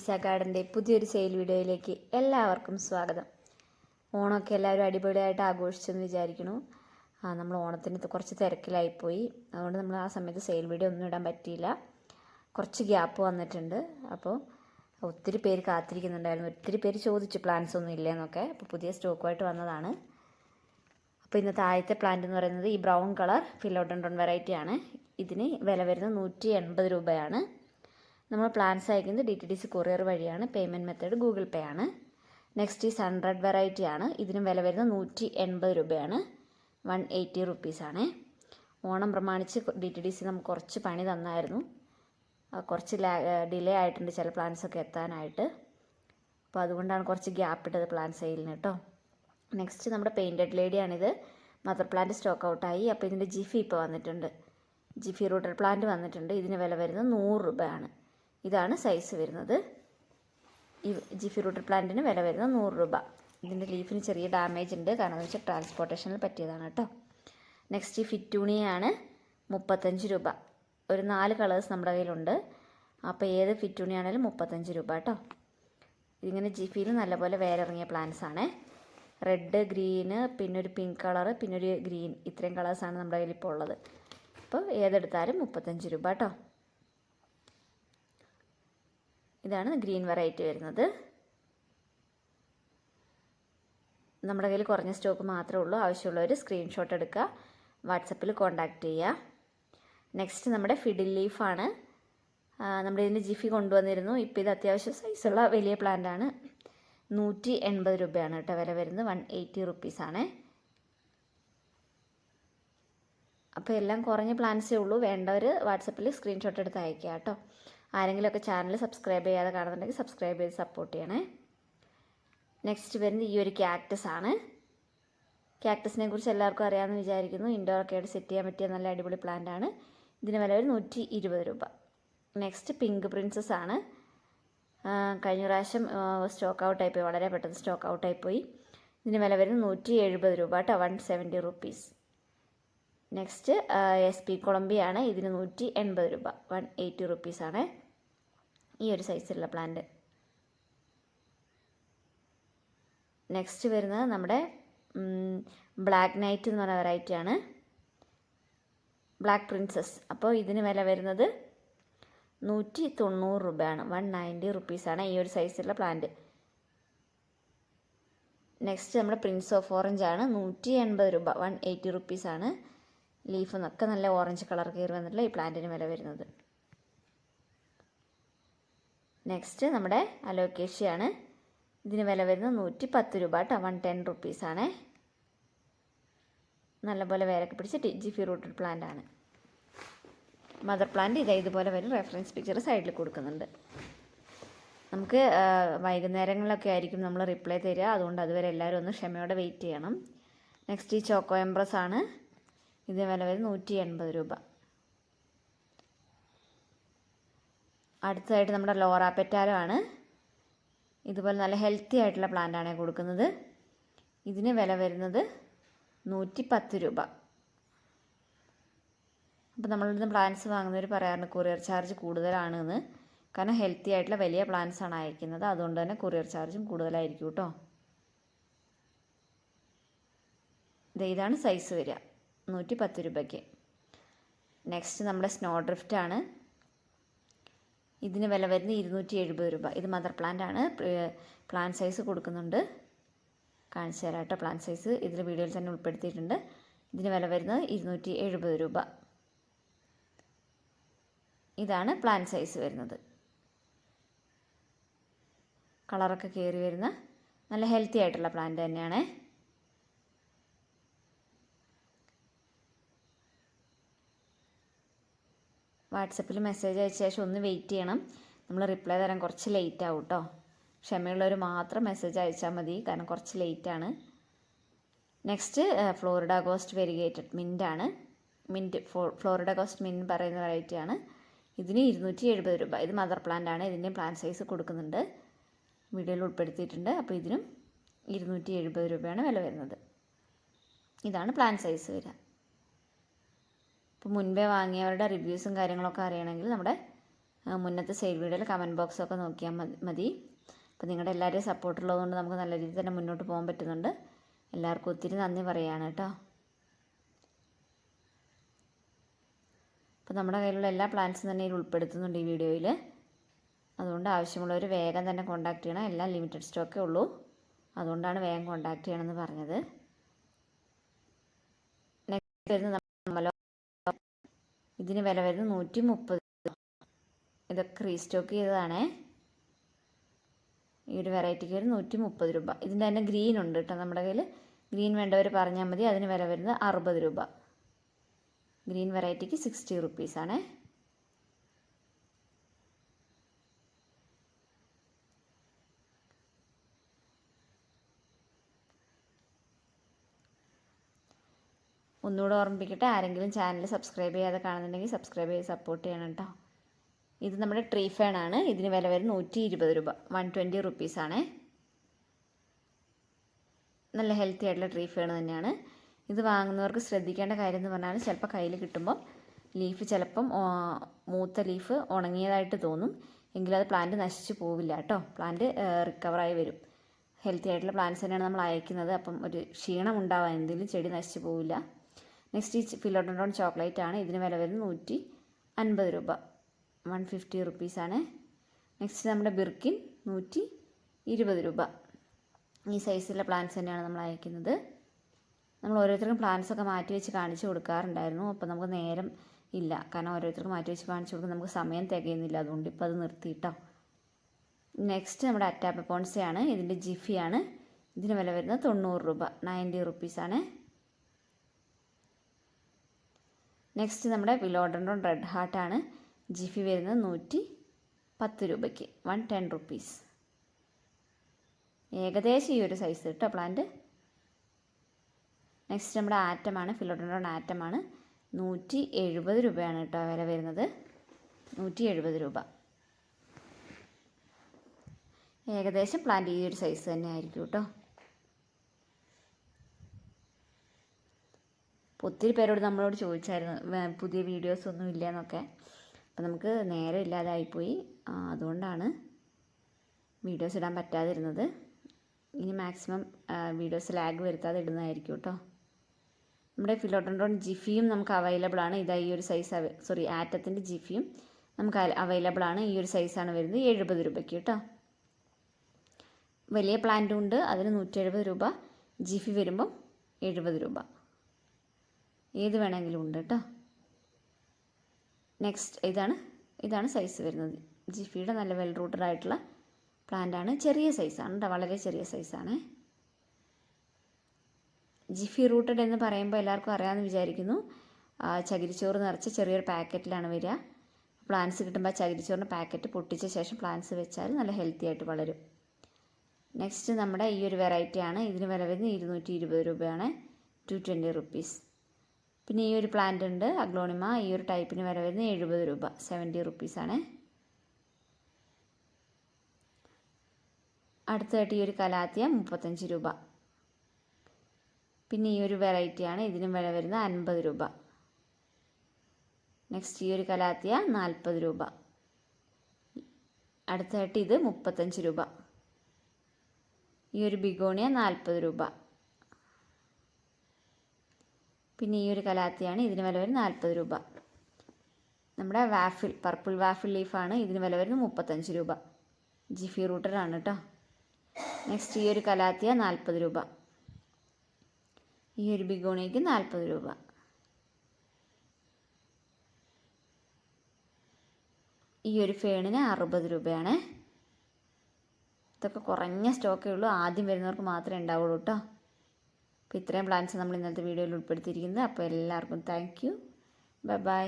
നിഷ ഗാർഡൻ്റെ പുതിയൊരു സെയിൽ വീഡിയോയിലേക്ക് എല്ലാവർക്കും സ്വാഗതം. ഓണമൊക്കെ എല്ലാവരും അടിപൊളിയായിട്ട് ആഘോഷിച്ചെന്ന് വിചാരിക്കുന്നു. നമ്മൾ ഓണത്തിന് കുറച്ച് തിരക്കിലായിപ്പോയി, അതുകൊണ്ട് നമ്മൾ ആ സമയത്ത് സെയിൽ വീഡിയോ ഒന്നും ഇടാൻ പറ്റിയില്ല. കുറച്ച് ഗ്യാപ്പ് വന്നിട്ടുണ്ട്. അപ്പോൾ ഒത്തിരി പേര് കാത്തിരിക്കുന്നുണ്ടായിരുന്നു, ഒത്തിരി പേര് ചോദിച്ചു പ്ലാന്റ്സ് ഒന്നും ഇല്ലേന്നൊക്കെ. അപ്പോൾ പുതിയ സ്റ്റോക്കുമായിട്ട് വന്നതാണ്. അപ്പോൾ ഇന്നത്തെ ആദ്യത്തെ പ്ലാന്റ് എന്ന് പറയുന്നത് ഈ ബ്രൗൺ കളർ ഫിലോഡൻഡ്രോൺ വെറൈറ്റിയാണ്. ഇതിന് വില വരുന്നത് 180 രൂപയാണ്. നമ്മൾ പ്ലാന്റ്സ് അയക്കുന്നത് DTDC കൊറിയർ വഴിയാണ്. പേയ്മെൻറ്റ് മെത്തേഡ് ഗൂഗിൾ പേ ആണ്. നെക്സ്റ്റ് ഈ സൺറെഡ് വെറൈറ്റി ആണ്. ഇതിനും വില വരുന്നത് 180 രൂപയാണ്. 180 റുപ്പീസാണ്. ഓണം പ്രമാണിച്ച് DTDC നമുക്ക് കുറച്ച് പണി തന്നായിരുന്നു. കുറച്ച് ഡിലേ ആയിട്ടുണ്ട് ചില പ്ലാന്റ്സൊക്കെ എത്താനായിട്ട്. അപ്പോൾ അതുകൊണ്ടാണ് കുറച്ച് ഗ്യാപ്പ് ഇട്ടത് പ്ലാന്റ് സെയിലിന് കേട്ടോ. നെക്സ്റ്റ് നമ്മുടെ പെയിൻറ്റഡ് ലേഡിയാണിത്. മദർ പ്ലാന്റ് സ്റ്റോക്ക് ഔട്ടായി. അപ്പോൾ ഇതിൻ്റെ ജിഫി ഇപ്പോൾ വന്നിട്ടുണ്ട്. ജിഫി റൂട്ടഡ് പ്ലാന്റ് വന്നിട്ടുണ്ട്. ഇതിന് വില വരുന്നത് 100 രൂപയാണ്. ഇതാണ് സൈസ് വരുന്നത്. ഈ ജിഫി റൂട്ടഡ് പ്ലാന്റിന് വില വരുന്നത് 100 രൂപ. ഇതിൻ്റെ ലീഫിന് ചെറിയ ഡാമേജ് ഉണ്ട്, കാരണം എന്ന് വെച്ചാൽ ട്രാൻസ്പോർട്ടേഷനിൽ പറ്റിയതാണ് കേട്ടോ. നെക്സ്റ്റ് ഈ ഫിറ്റൂണിയാണ് 35 രൂപ. ഒരു 4 കളേഴ്സ് നമ്മുടെ കയ്യിലുണ്ട്. അപ്പോൾ ഏത് ഫിറ്റൂണിയാണെങ്കിലും 35 രൂപ കേട്ടോ. ഇതിങ്ങനെ ജിഫിയിൽ നല്ലപോലെ വേരിറങ്ങിയ പ്ലാന്റ്സ് ആണ്. റെഡ്, ഗ്രീന്, പിന്നെ ഒരു പിങ്ക് കളറ്, പിന്നെ ഒരു ഗ്രീൻ, ഇത്രയും കളേഴ്സാണ് നമ്മുടെ കയ്യിൽ ഇപ്പോൾ ഉള്ളത്. അപ്പോൾ ഏതെടുത്താലും 35 രൂപ കേട്ടോ. ഇതാണ് ഗ്രീൻ വെറൈറ്റി വരുന്നത്. നമ്മുടെ കയ്യിൽ കുറഞ്ഞ സ്റ്റോക്ക് മാത്രമേ ഉള്ളൂ. ആവശ്യമുള്ളവർ സ്ക്രീൻഷോട്ട് എടുക്കുക, വാട്സപ്പിൽ കോൺടാക്റ്റ് ചെയ്യുക. നെക്സ്റ്റ് നമ്മുടെ ഫിഡിൽ ലീഫാണ്. നമ്മുടെ ഇതിൻ്റെ ജിഫി കൊണ്ടുവന്നിരുന്നു. ഇപ്പോൾ ഇത് അത്യാവശ്യം സൈസുള്ള വലിയ പ്ലാന്റാണ്. 180 രൂപയാണ് കേട്ടോ വില വരുന്നത്. 180 റുപ്പീസാണ്. അപ്പോൾ എല്ലാം കുറഞ്ഞ പ്ലാന്റ്സേ ഉള്ളൂ. വേണ്ടവർ വാട്സപ്പിൽ സ്ക്രീൻഷോട്ട് എടുത്ത് അയക്കുക കേട്ടോ. ആരെങ്കിലുമൊക്കെ ചാനൽ സബ്സ്ക്രൈബ് ചെയ്യാതെ കാണുന്നുണ്ടെങ്കിൽ സബ്സ്ക്രൈബ് ചെയ്ത് സപ്പോർട്ട് ചെയ്യണേ. നെക്സ്റ്റ് വരുന്നത് ഈ ഒരു ക്യാക്ടസ് ആണ്. ക്യാക്ടസിനെ കുറിച്ച് എല്ലാവർക്കും അറിയാമെന്ന് വിചാരിക്കുന്നു. ഇൻഡോർ ഒക്കെ ആയിട്ട് സെറ്റ് ചെയ്യാൻ പറ്റിയ നല്ല അടിപൊളി പ്ലാന്റ് ആണ്. ഇതിന് വില ഒരു 120 രൂപ. നെക്സ്റ്റ് പിങ്ക് പ്രിൻസസ് ആണ്. കഴിഞ്ഞ പ്രാവശ്യം സ്റ്റോക്ക് ഔട്ടായിപ്പോയി, വളരെ പെട്ടെന്ന് സ്റ്റോക്ക് ഔട്ടായിപ്പോയി. ഇതിന് വില വരുന്നത് 170 രൂപ കേട്ടോ. 170 റുപ്പീസ്. Next SP കൊളംബിയാണ്. ഇതിന് 180 രൂപ. 180 റുപ്പീസാണ് ഈ ഒരു സൈസിലുള്ള പ്ലാന്റ്. നെക്സ്റ്റ് വരുന്നത് നമ്മുടെ ബ്ലാക്ക് നൈറ്റ് എന്ന് പറഞ്ഞ വെറൈറ്റിയാണ്. Black princess. അപ്പോൾ ഇതിന് വില വരുന്നത് 190 രൂപയാണ്. 190 റുപ്പീസാണ് ഈ ഒരു സൈസിലുള്ള പ്ലാന്റ്. നെക്സ്റ്റ് നമ്മുടെ പ്രിൻസ് ഓഫ് ഓറഞ്ച് ആണ്. 180 രൂപ. 180 റുപ്പീസാണ്. ലീഫ് എന്നൊക്കെ നല്ല ഓറഞ്ച് കളർ കയറി വന്നിട്ടുള്ള ഈ പ്ലാന്റിന് വില വരുന്നത്. നെക്സ്റ്റ് നമ്മുടെ അലോക്കേഷ്യയാണ്. ഇതിന് വില വരുന്നത് 110 രൂപ കേട്ടോ. 110 റുപ്പീസാണ്. നല്ലപോലെ വേരൊക്കെ പിടിച്ച് ജിഫി റൂട്ടഡ് പ്ലാന്റ് ആണ്. മദർ പ്ലാന്റ് ഇതുപോലെ വരും. റെഫറൻസ് പിക്ചർ സൈഡിൽ കൊടുക്കുന്നുണ്ട്. നമുക്ക് വൈകുന്നേരങ്ങളിലൊക്കെ ആയിരിക്കും നമ്മൾ റിപ്ലൈ തരിക, അതുകൊണ്ട് അതുവരെ എല്ലാവരും ഒന്ന് ക്ഷമയോടെ വെയിറ്റ് ചെയ്യണം. നെക്സ്റ്റ് ഈ ചോക്കോ എംബ്രസ് ആണ്. ഇത് വില വരുന്നത് 180 രൂപ. അടുത്തതായിട്ട് നമ്മുടെ ലോറ പെറ്റാലോ ആണ്. ഇതുപോലെ നല്ല ഹെൽത്തി ആയിട്ടുള്ള പ്ലാന്റാണ് കൊടുക്കുന്നത്. ഇതിന് വില വരുന്നത് 110 രൂപ. അപ്പോൾ നമ്മളിന്ന് പ്ലാന്റ്സ് വാങ്ങുന്നവർ പറയാറുണ്ട് കൊറിയർ ചാർജ് കൂടുതലാണെന്ന്. കാരണം ഹെൽത്തി ആയിട്ടുള്ള വലിയ പ്ലാന്റ്സ് ആണ് അയക്കുന്നത്, അതുകൊണ്ട് തന്നെ കൊറിയർ ചാർജും കൂടുതലായിരിക്കും കേട്ടോ. ഇതാണ് സൈസ് വരിക, 110 രൂപയ്ക്ക്. നെക്സ്റ്റ് നമ്മുടെ സ്നോ ഡ്രിഫ്റ്റ് ആണ്. ഇതിന് വില വരുന്നത് 270 രൂപ. ഇത് മദർ പ്ലാന്റ് ആണ്. പ്ലാന്റ് സൈസ് കൊടുക്കുന്നുണ്ട്, കാണിച്ചു തരാം കേട്ടോ. പ്ലാന്റ് സൈസ് ഇതിൽ വീഡിയോയിൽ തന്നെ ഉൾപ്പെടുത്തിയിട്ടുണ്ട്. ഇതിന് വില വരുന്നത് 270 രൂപ. ഇതാണ് പ്ലാന്റ് സൈസ് വരുന്നത്. കളറൊക്കെ കയറി വരുന്ന നല്ല ഹെൽത്തി ആയിട്ടുള്ള പ്ലാന്റ് തന്നെയാണ്. വാട്സപ്പിൽ മെസ്സേജ് അയച്ച ശേഷം ഒന്ന് വെയിറ്റ് ചെയ്യണം. നമ്മൾ റിപ്ലൈ തരാൻ കുറച്ച് ലേറ്റ് ആവും കേട്ടോ. ക്ഷമയുള്ളവർ മാത്രം മെസ്സേജ് അയച്ചാൽ മതി, കാരണം കുറച്ച് ലേറ്റാണ്. Next Florida ghost variegated mint ആണ്. മിൻറ്റ് ഫ്ലോറിഡ ഗോസ്റ്റ് മിൻറ്റ് പറയുന്ന വെറൈറ്റിയാണ്. ഇതിന് 270 രൂപ. ഇത് മദർ പ്ലാന്റ് ആണ്. ഇതിൻ്റെ പ്ലാന്റ് സൈസ് കൊടുക്കുന്നുണ്ട്, വീഡിയോയിൽ ഉൾപ്പെടുത്തിയിട്ടുണ്ട്. അപ്പോൾ ഇതിനും 270 രൂപയാണ് വില വരുന്നത്. ഇതാണ് പ്ലാന്റ് സൈസ് വരിക. അപ്പോൾ മുൻപേ വാങ്ങിയവരുടെ റിവ്യൂസും കാര്യങ്ങളൊക്കെ അറിയണമെങ്കിൽ നമ്മുടെ മുന്നത്തെ സെയിൽ വീഡിയോയിൽ കമൻറ്റ് ബോക്സൊക്കെ നോക്കിയാൽ മതി. അപ്പോൾ നിങ്ങളുടെ എല്ലാവരുടെയും സപ്പോർട്ടുള്ളതുകൊണ്ട് നമുക്ക് നല്ല രീതിയിൽ തന്നെ മുന്നോട്ട് പോകാൻ പറ്റുന്നുണ്ട്. എല്ലാവർക്കും ഒത്തിരി നന്ദി പറയുകയാണ് കേട്ടോ. അപ്പോൾ നമ്മുടെ കയ്യിലുള്ള എല്ലാ പ്ലാൻസും തന്നെ ഇതിൽ ഉൾപ്പെടുത്തുന്നുണ്ട് ഈ വീഡിയോയിൽ. അതുകൊണ്ട് ആവശ്യമുള്ളവർ വേഗം തന്നെ കോൺടാക്ട് ചെയ്യണം. എല്ലാം ലിമിറ്റഡ് സ്റ്റോക്കേ ഉള്ളൂ, അതുകൊണ്ടാണ് വേഗം കോൺടാക്ട് ചെയ്യണമെന്ന് പറഞ്ഞത്. നെക്സ്റ്റ് വരുന്നത് ഇതിന് വില വരുന്നത് 130. ഇതൊക്കെ റീസ്റ്റോക്ക് ചെയ്തതാണേ. ഈ ഒരു വെറൈറ്റിക്ക് വരും 130 രൂപ. ഇതിൻ്റെ തന്നെ ഗ്രീൻ ഉണ്ട് കേട്ടോ നമ്മുടെ കയ്യിൽ. ഗ്രീൻ വേണ്ടവർ പറഞ്ഞാൽ മതി. അതിന് വില വരുന്നത് 60 രൂപ. ഗ്രീൻ വെറൈറ്റിക്ക് 60 റുപ്പീസാണേ. ഒന്നുകൂടെ ഓർമ്മിപ്പിക്കട്ടെ, ആരെങ്കിലും ചാനൽ സബ്സ്ക്രൈബ് ചെയ്യാതെ കാണുന്നുണ്ടെങ്കിൽ സബ്സ്ക്രൈബ് ചെയ്ത് സപ്പോർട്ട് ചെയ്യണം കേട്ടോ. ഇത് നമ്മുടെ ട്രീ ഫേൺ ആണ്. ഇതിന് വില വരും 120 രൂപ. 120 റുപ്പീസാണേ. നല്ല ഹെൽത്തി ആയിട്ടുള്ള ട്രീ ഫേൺ തന്നെയാണ്. ഇത് വാങ്ങുന്നവർക്ക് ശ്രദ്ധിക്കേണ്ട കാര്യം എന്ന് പറഞ്ഞാൽ ചിലപ്പോൾ കയ്യിൽ കിട്ടുമ്പോൾ ലീഫ് ചിലപ്പം മൂത്ത ലീഫ് ഉണങ്ങിയതായിട്ട് തോന്നും, എങ്കിലും അത് പ്ലാന്റ് നശിച്ചു പോവില്ല കേട്ടോ. പ്ലാന്റ് റിക്കവറായി വരും. ഹെൽത്തി ആയിട്ടുള്ള പ്ലാന്റ്സ് തന്നെയാണ് നമ്മൾ അയക്കുന്നത്. അപ്പം ഒരു ക്ഷീണം ഉണ്ടാവാൻ എന്തെങ്കിലും ചെടി നശിച്ചു പോവില്ല. നെക്സ്റ്റ് ഈ ഫിലോഡൻഡ്രോൺ ചോക്ലേറ്റ് ആണ്. ഇതിന് വില വരുന്നത് 150 രൂപ. 150 റുപ്പീസാണ്. നെക്സ്റ്റ് നമ്മുടെ ബിർക്കിൻ 120 രൂപ. ഈ സൈസിലുള്ള പ്ലാന്റ്സ് തന്നെയാണ് നമ്മൾ അയക്കുന്നത്. നമ്മൾ ഓരോരുത്തർക്കും പ്ലാന്റ്സൊക്കെ മാറ്റി വെച്ച് കാണിച്ചു കൊടുക്കാറുണ്ടായിരുന്നു. അപ്പോൾ നമുക്ക് നേരം ഇല്ല, കാരണം ഓരോരുത്തർക്ക് മാറ്റി വെച്ച് കാണിച്ചു കൊടുക്കാൻ നമുക്ക് സമയം തികയുന്നില്ല. അതുകൊണ്ട് ഇപ്പോൾ അത് നിർത്തിയിട്ടോ. നെക്സ്റ്റ് നമ്മുടെ അറ്റാപ്പപ്പോൺസയാണ്. ഇതിൻ്റെ ജിഫിയാണ്. ഇതിന് വില വരുന്നത് 90 രൂപ. 90 റുപ്പീസാണ്. നെക്സ്റ്റ് നമ്മുടെ ഫിലോഡൻഡ്രോൺ റെഡ് ഹാർട്ടാണ്. ജിഫി വരുന്നത് 110 രൂപയ്ക്ക്. 110 റുപ്പീസ്. ഏകദേശം ഈ ഒരു സൈസ് കേട്ടോ പ്ലാന്റ്. നെക്സ്റ്റ് നമ്മുടെ ആറ്റമാണ്. ഫിലോഡൻഡ്രോൺ ആറ്റമാണ്. 170 രൂപയാണ് കേട്ടോ വില വരുന്നത്. 170 രൂപ. ഏകദേശം പ്ലാന്റ് ഈ ഒരു സൈസ് തന്നെ ആയിരിക്കും കേട്ടോ. ഒത്തിരി പേരോട് നമ്മളോട് ചോദിച്ചായിരുന്നു പുതിയ വീഡിയോസ് ഒന്നും ഇല്ല എന്നൊക്കെ. അപ്പം നമുക്ക് നേരം ഇല്ലാതായിപ്പോയി, അതുകൊണ്ടാണ് വീഡിയോസ് ഇടാൻ പറ്റാതിരുന്നത്. ഇനി മാക്സിമം വീഡിയോസ് ലാഗ് വരുത്താതെ ഇടുന്നതായിരിക്കും കേട്ടോ. നമ്മുടെ ഫിലോഡൻഡ്രോൺ ജിഫിയും നമുക്ക് അവൈലബിൾ ആണ്. ഇതാ ഈ ഒരു സൈസ് ആറ്റത്തിൻ്റെ ജിഫിയും നമുക്ക് അവൈലബിൾ ആണ്. ഈ ഒരു സൈസാണ് വരുന്നത് 70 രൂപയ്ക്ക് കേട്ടോ. വലിയ പ്ലാന്റും ഉണ്ട്, അതിന് 170 രൂപ. ജിഫി വരുമ്പം 70 രൂപ. ഏത് വേണമെങ്കിലും ഉണ്ട് കേട്ടോ. നെക്സ്റ്റ് ഇതാണ് സൈസ് വരുന്നത്. ജിഫിയുടെ നല്ല വെൽ റൂട്ടഡ് ആയിട്ടുള്ള പ്ലാന്റാണ്. ചെറിയ സൈസാണ് കേട്ടോ, വളരെ ചെറിയ സൈസാണ്. ജിഫി റൂട്ടഡ് എന്ന് പറയുമ്പോൾ എല്ലാവർക്കും അറിയാമെന്ന് വിചാരിക്കുന്നു. ചകിരിച്ചോറ് നിറച്ച് ചെറിയൊരു പാക്കറ്റിലാണ് വരിക. പ്ലാന്റ്സ് കിട്ടുമ്പോൾ ചകിരിച്ചോറിൻ്റെ പാക്കറ്റ് പൊട്ടിച്ച ശേഷം പ്ലാന്റ്സ് വെച്ചാൽ നല്ല ഹെൽത്തി ആയിട്ട് വളരും. നെക്സ്റ്റ് നമ്മുടെ ഈ ഒരു വെറൈറ്റിയാണ്. ഇതിന് വില വരുന്നത് 220 രൂപയാണ്. 220 റുപ്പീസ്. പിന്നെ ഈ ഒരു പ്ലാന്റ് ഉണ്ട്, അഗ്ലോണിമ. ഈ ഒരു ടൈപ്പിന് വില വരുന്നത് 70 രൂപ. 70 റുപ്പീസാണ്. അടുത്തതായിട്ട് ഈ ഒരു കലാത്തിയ 35 രൂപ. പിന്നെ ഈ ഒരു വെറൈറ്റിയാണ്. ഇതിനും വില വരുന്നത് 50 രൂപ. നെക്സ്റ്റ് ഈ ഒരു കലാത്തിയ 40 രൂപ. അടുത്തതായിട്ട് ഇത് 35 രൂപ. ഈ ഒരു ബിഗോണിയ 40 രൂപ. പിന്നെ ഈ ഒരു കലാത്തിയാണ്. ഇതിന് വില വരുന്നത് 40 രൂപ. നമ്മുടെ പർപ്പിൾ വാഫിൾ ലീഫാണ്. ഇതിന് വില വരുന്നത് 35 രൂപ. ജിഫി റൂട്ടറാണ് കേട്ടോ. നെക്സ്റ്റ് ഈ ഒരു കലാത്തിയ 40 രൂപ. ഈ ഒരു ബിഗോണിയയ്ക്ക് 40 രൂപ. ഈ ഒരു ഫേണിന് 60 രൂപയാണ്. ഇതൊക്കെ കുറഞ്ഞ സ്റ്റോക്കേ ഉള്ളൂ. ആദ്യം വരുന്നവർക്ക് മാത്രമേ ഉണ്ടാവുള്ളൂ കേട്ടോ. അപ്പോൾ ഇത്രയും പ്ലാൻസ് നമ്മൾ ഇന്നത്തെ വീഡിയോയിൽ ഉൾപ്പെടുത്തിയിരിക്കുന്നത്. അപ്പോൾ എല്ലാവർക്കും താങ്ക് യു. Bye bye.